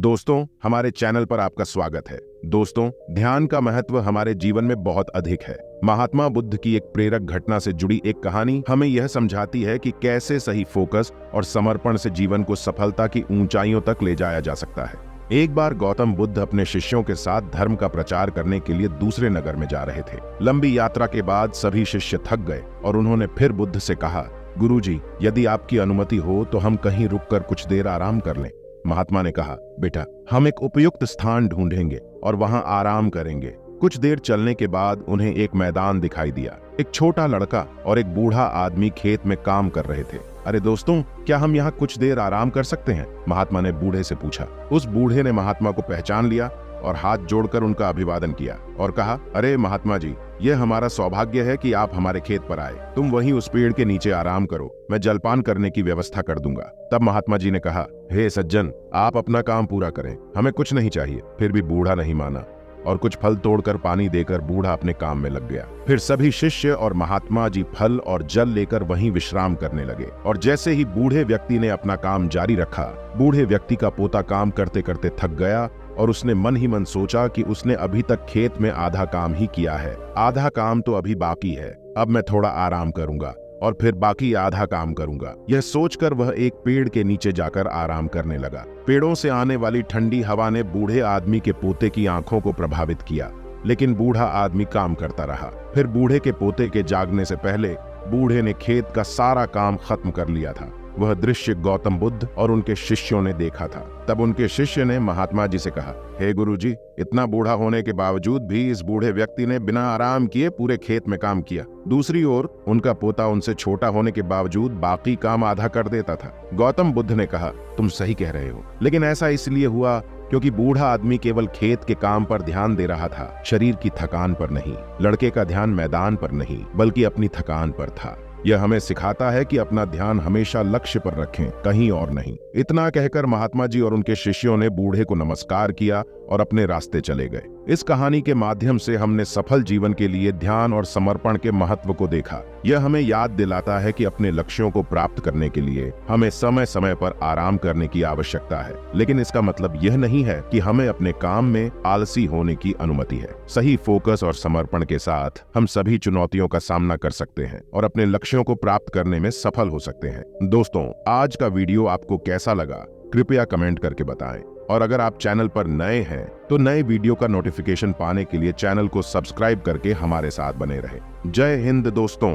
दोस्तों, हमारे चैनल पर आपका स्वागत है। दोस्तों, ध्यान का महत्व हमारे जीवन में बहुत अधिक है। महात्मा बुद्ध की एक प्रेरक घटना से जुड़ी एक कहानी हमें यह समझाती है कि कैसे सही फोकस और समर्पण से जीवन को सफलता की ऊंचाइयों तक ले जाया जा सकता है। एक बार गौतम बुद्ध अपने शिष्यों के साथ धर्म का प्रचार करने के लिए दूसरे नगर में जा रहे थे। लंबी यात्रा के बाद सभी शिष्य थक गए और उन्होंने फिर बुद्ध से कहा, गुरुजी, यदि आपकी अनुमति हो तो हम कहीं रुककर कुछ देर आराम कर लें। महात्मा ने कहा, बेटा, हम एक उपयुक्त स्थान ढूंढेंगे और वहां आराम करेंगे। कुछ देर चलने के बाद उन्हें एक मैदान दिखाई दिया। एक छोटा लड़का और एक बूढ़ा आदमी खेत में काम कर रहे थे। अरे दोस्तों, क्या हम यहाँ कुछ देर आराम कर सकते हैं? महात्मा ने बूढ़े से पूछा। उस बूढ़े ने महात्मा को पहचान लिया और हाथ जोड़कर उनका अभिवादन किया और कहा, अरे महात्मा जी, यह हमारा सौभाग्य है कि आप हमारे खेत पर आए। तुम वहीं उस पेड़ के नीचे आराम करो, मैं जलपान करने की व्यवस्था कर दूंगा। तब महात्मा जी ने कहा, हे सज्जन, आप अपना काम पूरा करें, हमें कुछ नहीं चाहिए। फिर भी बूढ़ा नहीं माना और कुछ फल तोड़कर पानी देकर बूढ़ा अपने काम में लग गया। फिर सभी शिष्य और महात्मा जी फल और जल लेकर वहीं विश्राम करने लगे। और जैसे ही बूढ़े व्यक्ति ने अपना काम जारी रखा, बूढ़े व्यक्ति का पोता काम करते करते थक गया और उसने मन ही मन सोचा कि उसने अभी तक खेत में आधा काम ही किया है, आधा काम तो अभी बाकी है। अब मैं थोड़ा आराम करूंगा और फिर बाकी आधा काम करूंगा। यह सोचकर वह एक पेड़ के नीचे जाकर आराम करने लगा। पेड़ों से आने वाली ठंडी हवा ने बूढ़े आदमी के पोते की आंखों को प्रभावित किया, लेकिन बूढ़ा आदमी काम करता रहा। फिर बूढ़े के पोते के जागने से पहले बूढ़े ने खेत का सारा काम खत्म कर लिया था। वह दृश्य गौतम बुद्ध और उनके शिष्यों ने देखा था। तब उनके शिष्य ने महात्मा जी से कहा, हे गुरुजी, इतना बूढ़ा होने के बावजूद भी इस बूढ़े व्यक्ति ने बिना आराम किए पूरे खेत में काम किया। दूसरी ओर उनका पोता उनसे छोटा होने के बावजूद बाकी काम आधा कर देता था। गौतम बुद्ध ने कहा, तुम सही कह रहे हो, लेकिन ऐसा इसलिए हुआ क्योंकि बूढ़ा आदमी केवल खेत के काम पर ध्यान दे रहा था, शरीर की थकान पर नहीं। लड़के का ध्यान मैदान पर नहीं, बल्कि अपनी थकान पर था। यह हमें सिखाता है कि अपना ध्यान हमेशा लक्ष्य पर रखें, कहीं और नहीं। इतना कहकर महात्मा जी और उनके शिष्यों ने बूढ़े को नमस्कार किया और अपने रास्ते चले गए। इस कहानी के माध्यम से हमने सफल जीवन के लिए ध्यान और समर्पण के महत्व को देखा। यह हमें याद दिलाता है कि अपने लक्ष्यों को प्राप्त करने के लिए हमें समय समय पर आराम करने की आवश्यकता है, लेकिन इसका मतलब यह नहीं है कि हमें अपने काम में आलसी होने की अनुमति है। सही फोकस और समर्पण के साथ हम सभी चुनौतियों का सामना कर सकते हैं और अपने लक्ष्यों को प्राप्त करने में सफल हो सकते हैं। दोस्तों, आज का वीडियो आपको कैसा लगा, कृपया कमेंट करके बताएं। और अगर आप चैनल पर नए हैं तो नए वीडियो का नोटिफिकेशन पाने के लिए चैनल को सब्सक्राइब करके हमारे साथ बने रहें। जय हिंद दोस्तों।